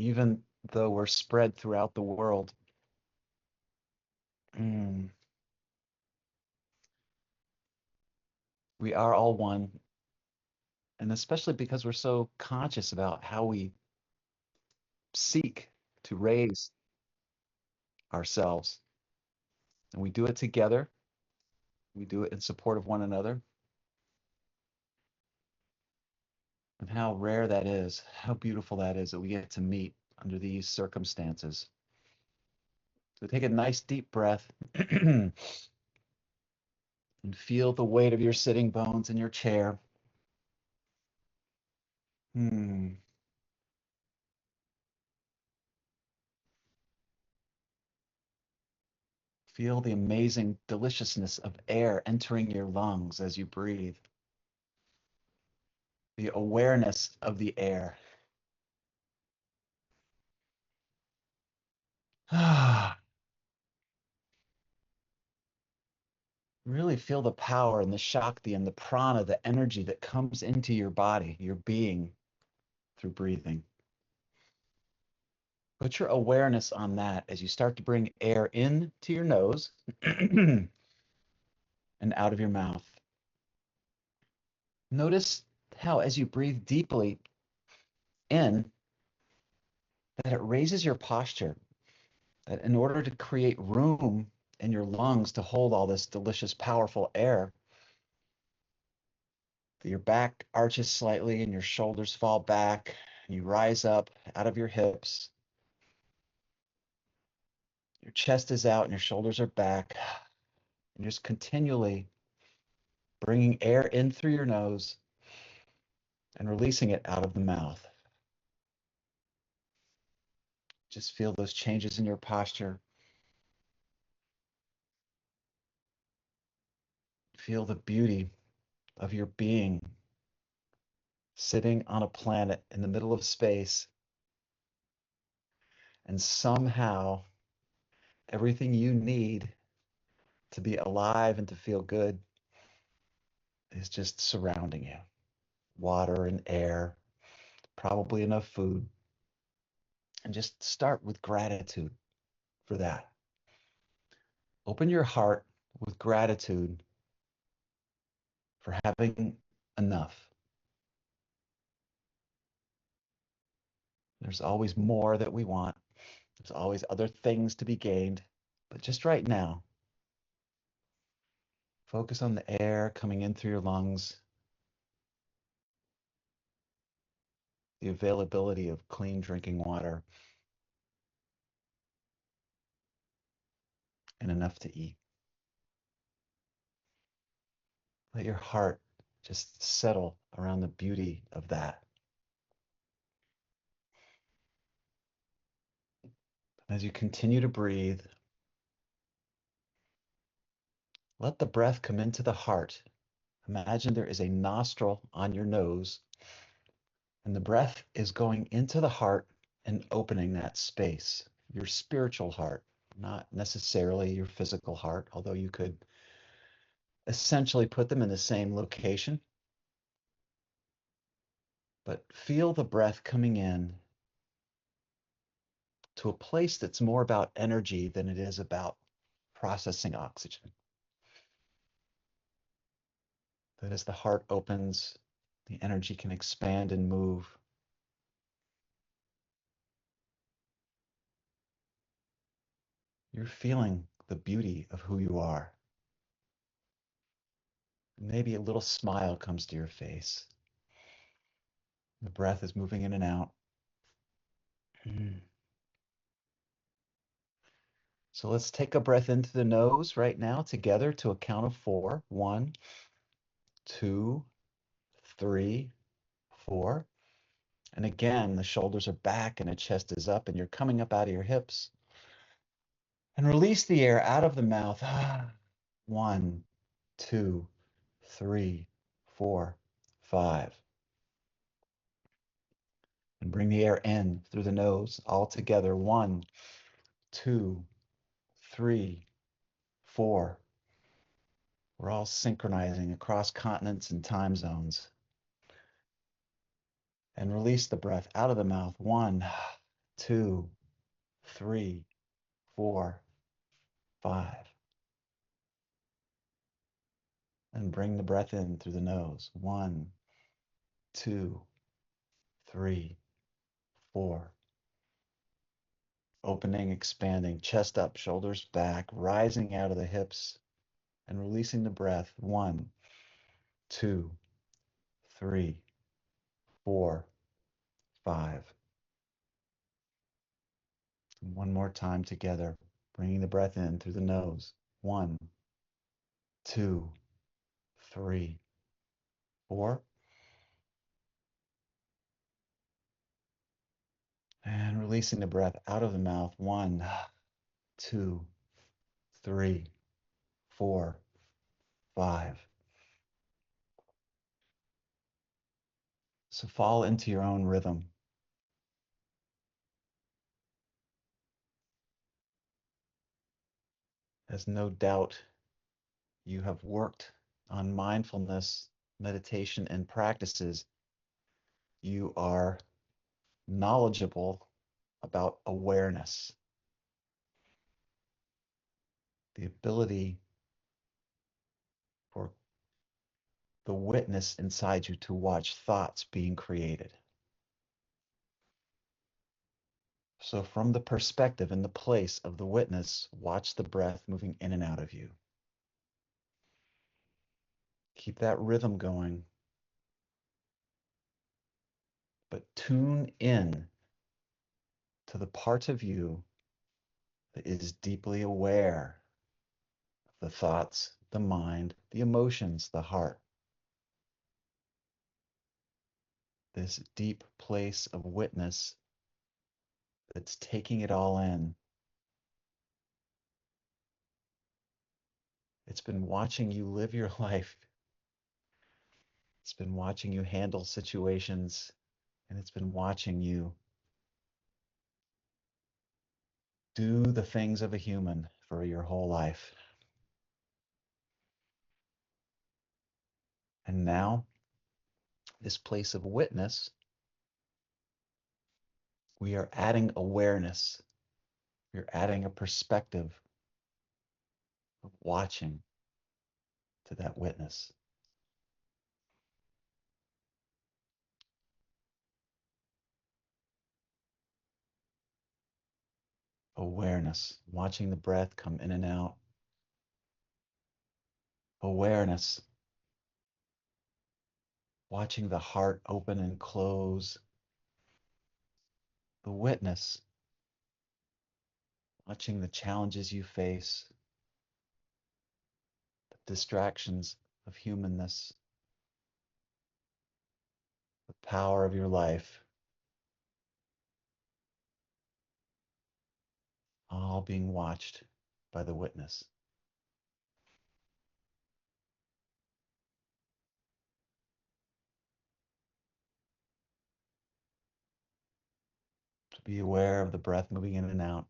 even though we're spread throughout the world. We are all one, and especially because we're so conscious about how we seek to raise ourselves. And we do it together. We do it in support of one another. And how rare that is, how beautiful that is that we get to meet under these circumstances. So take a nice deep breath and feel the weight of your sitting bones in your chair. Hmm. Feel the amazing deliciousness of air entering your lungs as you breathe. The awareness of the air. Really feel the power and the Shakti and the prana, the energy that comes into your body, your being through breathing. Put your awareness on that as you start to bring air in to your nose and out of your mouth. Notice how, as you breathe deeply in, that it raises your posture. That in order to create room in your lungs to hold all this delicious, powerful air, your back arches slightly and your shoulders fall back, and you rise up out of your hips. Your chest is out and your shoulders are back. And just continually bringing air in through your nose and releasing it out of the mouth. Just feel those changes in your posture. Feel the beauty of your being sitting on a planet in the middle of space. And somehow everything you need to be alive and to feel good is just surrounding you. Water and air, probably enough food. And just start with gratitude for that. Open your heart with gratitude for having enough. There's always more that we want. There's always other things to be gained. But just right now, focus on the air coming in through your lungs, the availability of clean drinking water, and enough to eat. Let your heart just settle around the beauty of that. As you continue to breathe, let the breath come into the heart. Imagine there is a nostril on your nose, and the breath is going into the heart and opening that space, your spiritual heart, not necessarily your physical heart, although you could essentially put them in the same location. But feel the breath coming in to a place that's more about energy than it is about processing oxygen. That as the heart opens, the energy can expand and move. You're feeling the beauty of who you are. Maybe a little smile comes to your face. The breath is moving in and out. So let's take a breath into the nose right now together to a count of 4. 1, 2, 3, 4. And again, the shoulders are back and the chest is up and you're coming up out of your hips. And release the air out of the mouth. 1, 2, 3, 4, 5. And bring the air in through the nose all together. 1, 2, 3, 4. We're all synchronizing across continents and time zones. And release the breath out of the mouth. 1, 2, 3, 4, 5. And bring the breath in through the nose. 1, 2, 3, 4. Opening, expanding, chest up, shoulders back, rising out of the hips and releasing the breath. 1, 2, 3, 4, 5. And one more time together, bringing the breath in through the nose. 1, 2, 3, 4. And releasing the breath out of the mouth. 1, 2, 3, 4, 5. So fall into your own rhythm. As no doubt you have worked on mindfulness, meditation, and practices, you are knowledgeable about awareness, the ability for the witness inside you to watch thoughts being created. So, from the perspective and the place of the witness, watch the breath moving in and out of you. Keep that rhythm going, but tune in to the part of you that is deeply aware of the thoughts, the mind, the emotions, the heart. This deep place of witness that's taking it all in. It's been watching you live your life. It's been watching you handle situations, and it's been watching you do the things of a human for your whole life. And now, this place of witness, we are adding awareness. We're adding a perspective of watching to that witness. Awareness, watching the breath come in and out. Awareness, watching the heart open and close. The witness, watching the challenges you face, the distractions of humanness, the power of your life, all being watched by the witness. To be aware of the breath moving in and out.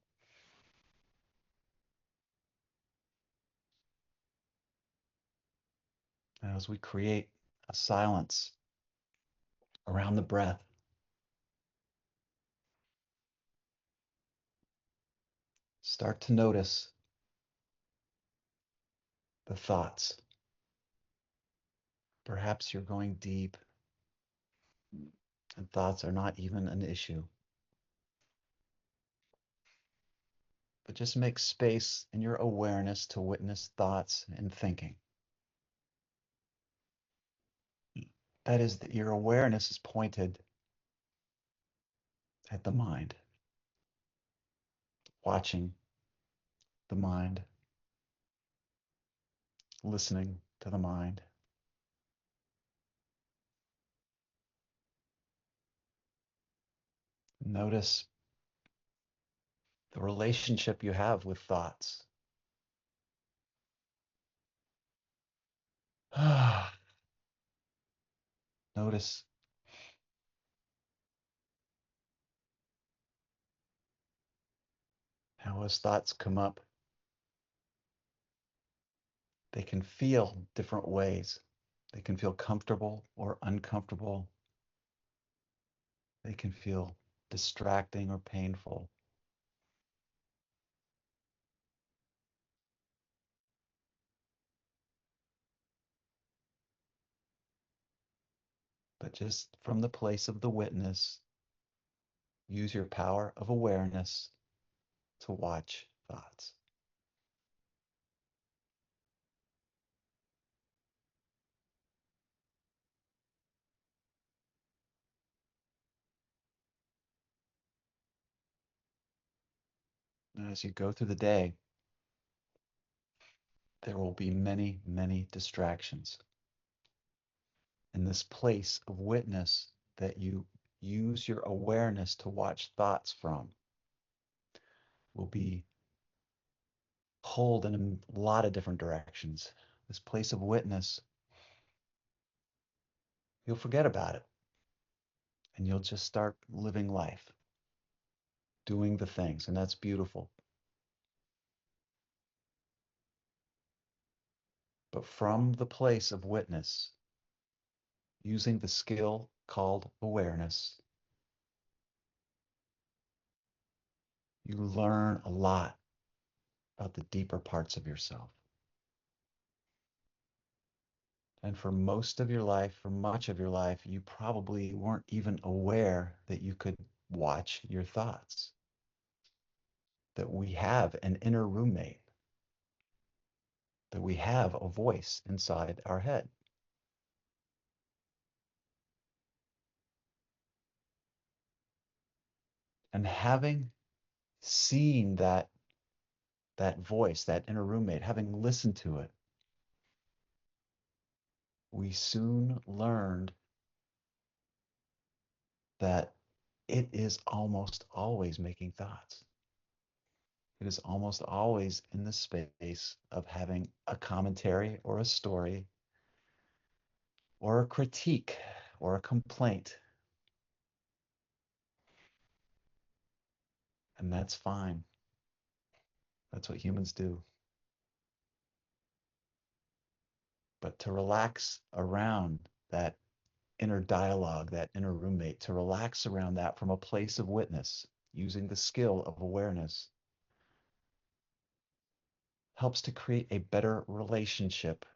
And as we create a silence around the breath, start to notice the thoughts. Perhaps you're going deep and thoughts are not even an issue. But just make space in your awareness to witness thoughts and thinking. That is, that your awareness is pointed at the mind, watching the mind, listening to the mind. Notice the relationship you have with thoughts. Notice how as thoughts come up, they can feel different ways. They can feel comfortable or uncomfortable. They can feel distracting or painful. But just from the place of the witness, use your power of awareness to watch thoughts. And as you go through the day, there will be many, many distractions. And this place of witness that you use your awareness to watch thoughts from will be pulled in a lot of different directions. This place of witness, you'll forget about it and you'll just start living life, doing the things, and that's beautiful. But from the place of witness, using the skill called awareness, you learn a lot about the deeper parts of yourself. And for most of your life, for much of your life, you probably weren't even aware that you could watch your thoughts, that we have an inner roommate, that we have a voice inside our head. And having seen that voice, that inner roommate, having listened to it, we soon learned that it is almost always making thoughts. It is almost always in the space of having a commentary or a story or a critique or a complaint. And that's fine. That's what humans do. But to relax around that inner dialogue, that inner roommate, to relax around that from a place of witness, using the skill of awareness, helps to create a better relationship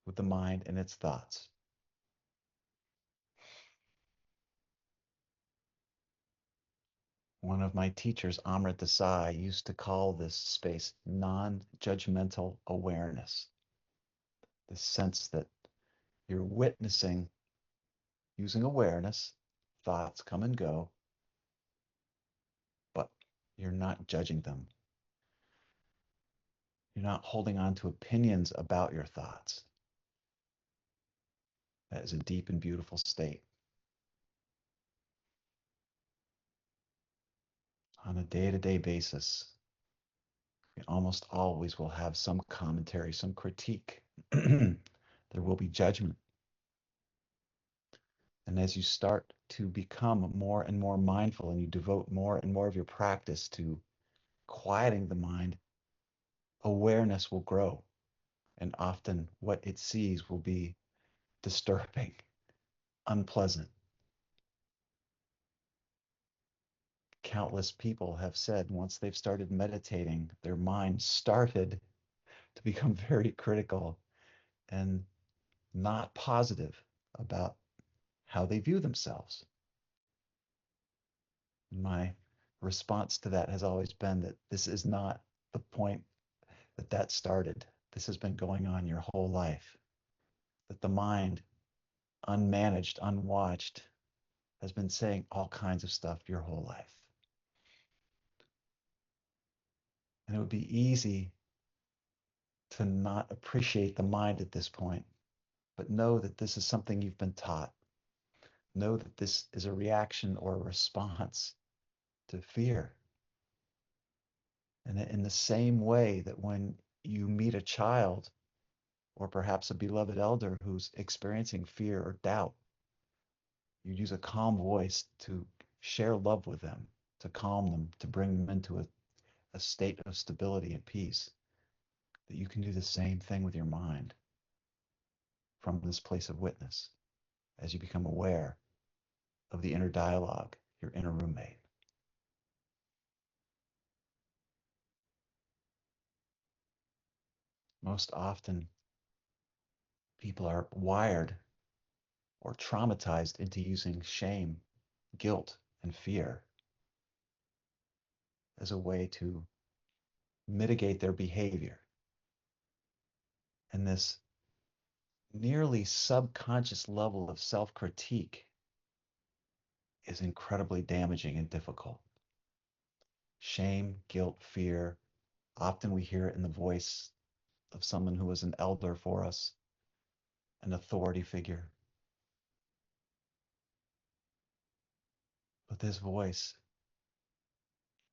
with the mind and its thoughts. One of my teachers, Amrit Desai, used to call this space non-judgmental awareness. The sense that you're witnessing using awareness, thoughts come and go, but you're not judging them. You're not holding on to opinions about your thoughts. That is a deep and beautiful state. On a day-to-day basis, we almost always will have some commentary, some critique. There will be judgment. And as you start to become more and more mindful and you devote more and more of your practice to quieting the mind, awareness will grow. And often what it sees will be disturbing, unpleasant. Countless people have said once they've started meditating, their mind started to become very critical and not positive about how they view themselves. My response to that has always been that this is not the point that started. This has been going on your whole life. That the mind, unmanaged, unwatched, has been saying all kinds of stuff your whole life. And it would be easy to not appreciate the mind at this point, but know that this is something you've been taught. Know that this is a reaction or a response to fear. And in the same way that when you meet a child or perhaps a beloved elder who's experiencing fear or doubt, you use a calm voice to share love with them, to calm them, to bring them into a state of stability and peace, that you can do the same thing with your mind from this place of witness as you become aware of the inner dialogue, your inner roommate. Most often, people are wired or traumatized into using shame, guilt, and fear as a way to mitigate their behavior. And this nearly subconscious level of self critique is incredibly damaging and difficult. Shame, guilt, fear, often we hear it in the voice of someone who was an elder for us, an authority figure. But this voice,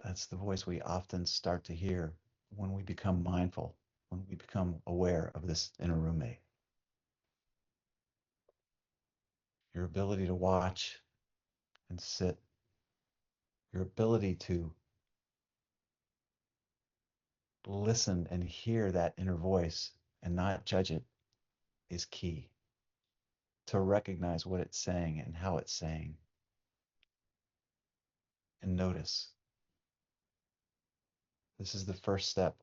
that's the voice we often start to hear when we become mindful, when we become aware of this inner roommate. Your ability to watch and sit, your ability to listen and hear that inner voice and not judge it is key. To recognize what it's saying and how it's saying and notice. This is the first step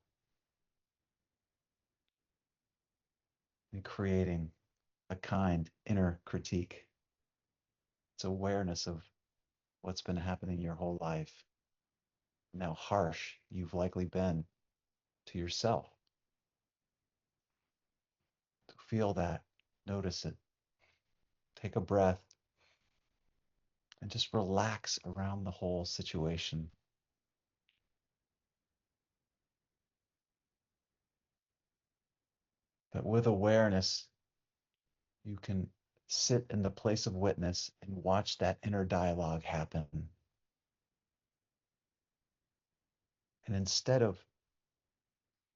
in creating a kind inner critique. It's awareness of what's been happening your whole life and how harsh you've likely been to yourself. To feel that, notice it, take a breath, and just relax around the whole situation. But with awareness, you can sit in the place of witness and watch that inner dialogue happen. And instead of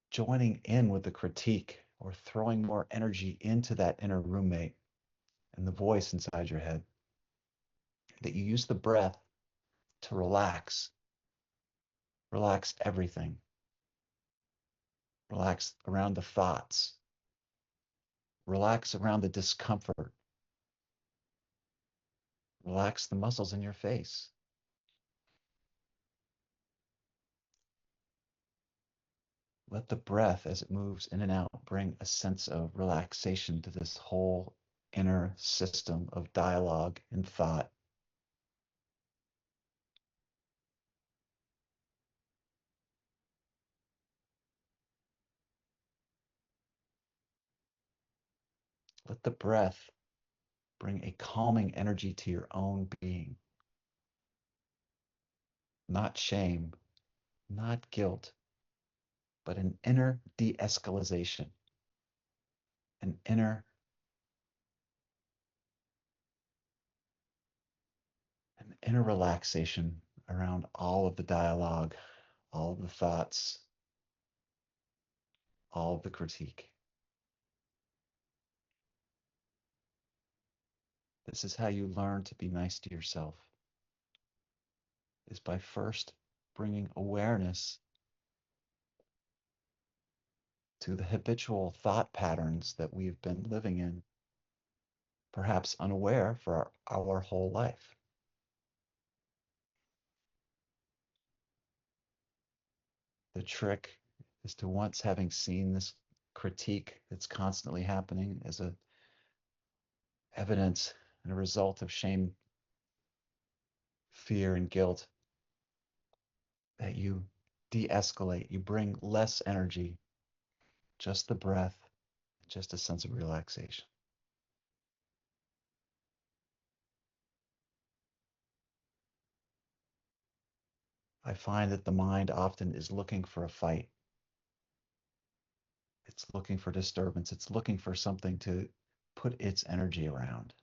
joining in with the critique or throwing more energy into that inner roommate and the voice inside your head, that you use the breath to relax everything, relax around the thoughts, relax around the discomfort, relax the muscles in your face. Let the breath, as it moves in and out, bring a sense of relaxation to this whole inner system of dialogue and thought. Let the breath bring a calming energy to your own being. Not shame, not guilt, but an inner de-escalation, an inner relaxation around all of the dialogue, all of the thoughts, all of the critique. This is how you learn to be nice to yourself, is by first bringing awareness to the habitual thought patterns that we've been living in, perhaps unaware for our whole life. The trick is to, once having seen this critique that's constantly happening as a evidence and a result of shame, fear, and guilt, that you de-escalate, you bring less energy, just the breath, just a sense of relaxation. I find that the mind often is looking for a fight. It's looking for disturbance. It's looking for something to put its energy around.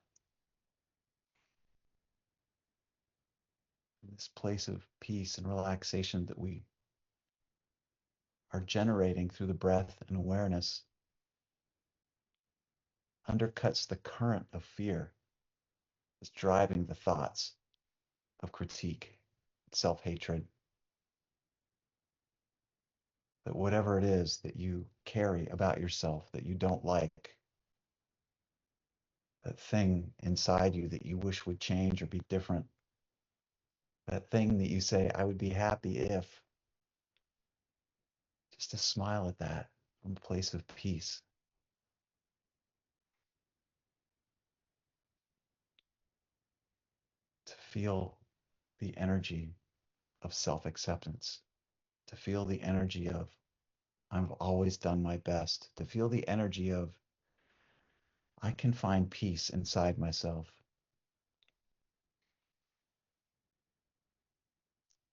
This place of peace and relaxation that we are generating through the breath and awareness undercuts the current of fear that's driving the thoughts of critique, self-hatred, that whatever it is that you carry about yourself that you don't like, that thing inside you that you wish would change or be different, that thing that you say, I would be happy if, just to smile at that, from a place of peace, to feel the energy of self-acceptance, to feel the energy of I've always done my best, to feel the energy of I can find peace inside myself.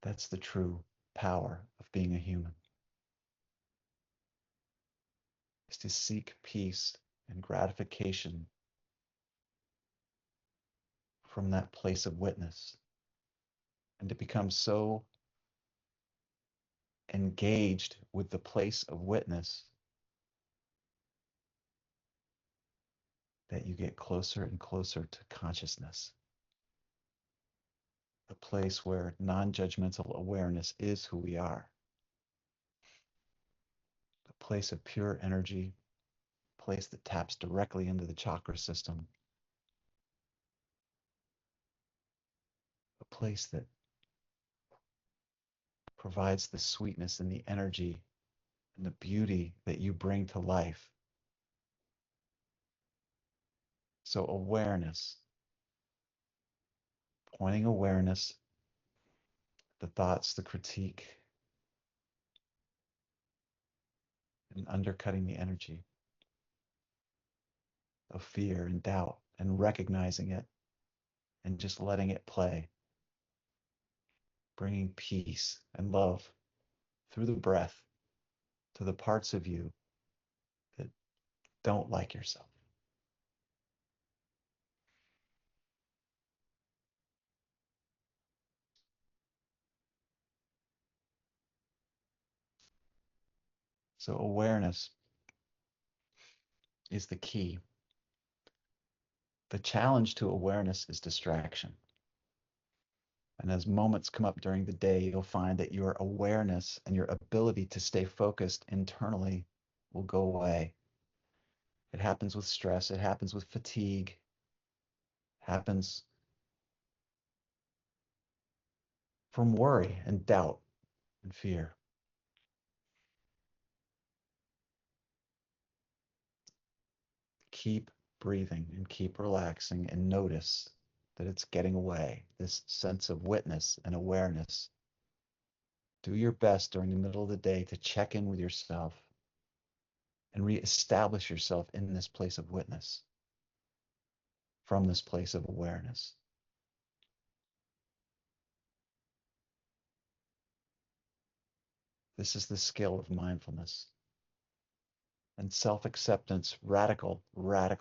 That's the true power of being a human, is to seek peace and gratification from that place of witness, and to become so engaged with the place of witness that you get closer and closer to consciousness, a place where non-judgmental awareness is who we are, a place of pure energy, a place that taps directly into the chakra system, a place that provides the sweetness and the energy and the beauty that you bring to life. So awareness, pointing awareness, the thoughts, the critique, and undercutting the energy of fear and doubt, and recognizing it and just letting it play, bringing peace and love through the breath to the parts of you that don't like yourself. So awareness is the key. The challenge to awareness is distraction. And as moments come up during the day, you'll find that your awareness and your ability to stay focused internally will go away. It happens with stress, it happens with fatigue, it happens from worry and doubt and fear. Keep breathing and keep relaxing and notice that it's getting away, this sense of witness and awareness. Do your best during the middle of the day to check in with yourself and reestablish yourself in this place of witness, from this place of awareness. This is the skill of mindfulness. And self-acceptance, radical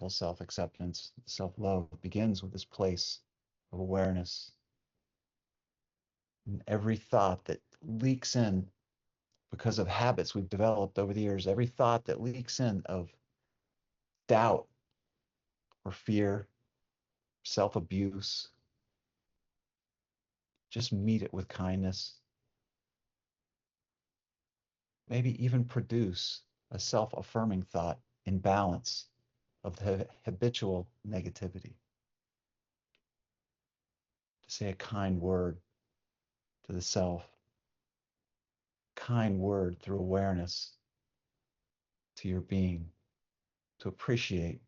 self-acceptance, self-love begins with this place of awareness. And every thought that leaks in because of habits we've developed over the years, every thought that leaks in of doubt or fear, self-abuse, just meet it with kindness. Maybe even produce a self-affirming thought in balance of the habitual negativity. To say a kind word to the self, kind word through awareness to your being, to appreciate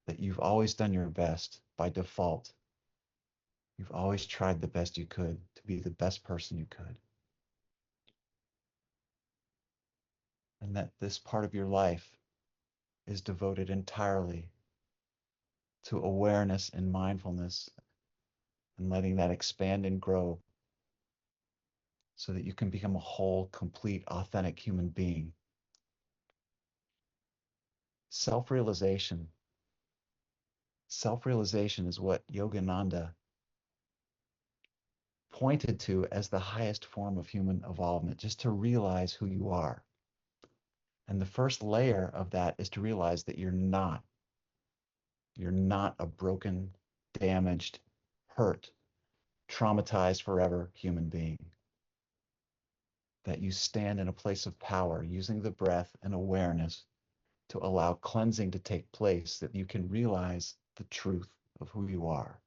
that you've always done your best by default. You've always tried the best you could to be the best person you could. And that this part of your life is devoted entirely to awareness and mindfulness, and letting that expand and grow so that you can become a whole, complete, authentic human being. Self-realization. Self-realization is what Yogananda pointed to as the highest form of human evolvement, just to realize who you are. And the first layer of that is to realize that you're not a broken, damaged, hurt, traumatized forever human being. That you stand in a place of power using the breath and awareness to allow cleansing to take place, that you can realize the truth of who you are.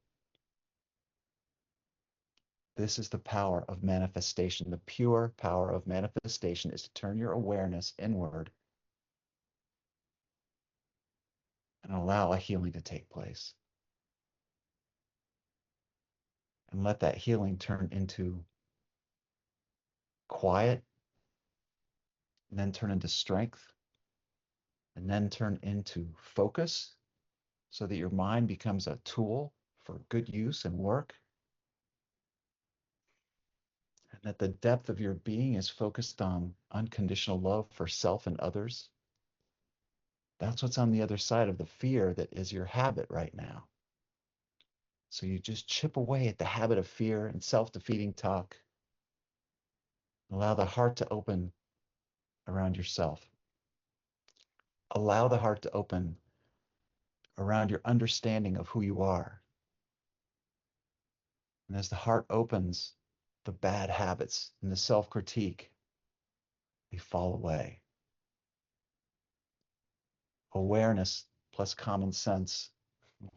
This is the power of manifestation. The pure power of manifestation is to turn your awareness inward and allow a healing to take place. And let that healing turn into quiet, and then turn into strength, and then turn into focus so that your mind becomes a tool for good use and work, and that the depth of your being is focused on unconditional love for self and others. That's what's on the other side of the fear that is your habit right now. So you just chip away at the habit of fear and self-defeating talk. Allow the heart to open around yourself. Allow the heart to open around your understanding of who you are. And as the heart opens, the bad habits and the self-critique, they fall away. Awareness plus common sense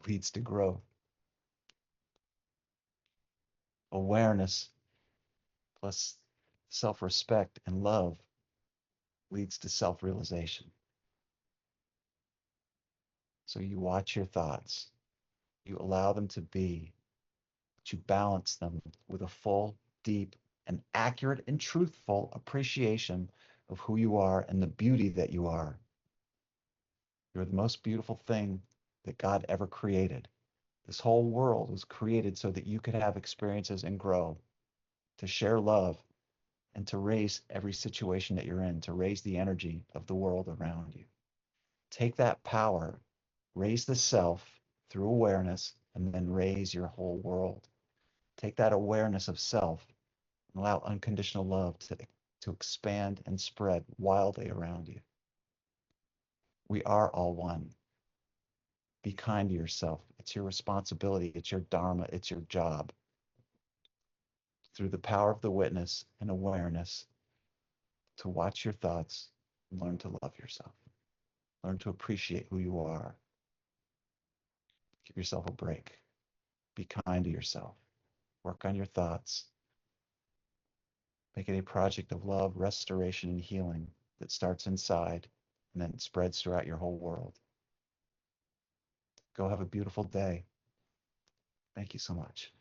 leads to growth. Awareness plus self-respect and love leads to self-realization. So you watch your thoughts, you allow them to be, but you balance them with a full, deep, and accurate and truthful appreciation of who you are and the beauty that you are. You're the most beautiful thing that God ever created. This whole world was created so that you could have experiences and grow, to share love, and to raise every situation that you're in, to raise the energy of the world around you. Take that power, raise the self through awareness, and then raise your whole world. Take that awareness of self and allow unconditional love to expand and spread wildly around you. We are all one. Be kind to yourself. It's your responsibility. It's your dharma. It's your job. Through the power of the witness and awareness, to watch your thoughts and learn to love yourself. Learn to appreciate who you are. Give yourself a break. Be kind to yourself. Work on your thoughts. Make it a project of love, restoration, and healing that starts inside and then spreads throughout your whole world. Go have a beautiful day. Thank you so much.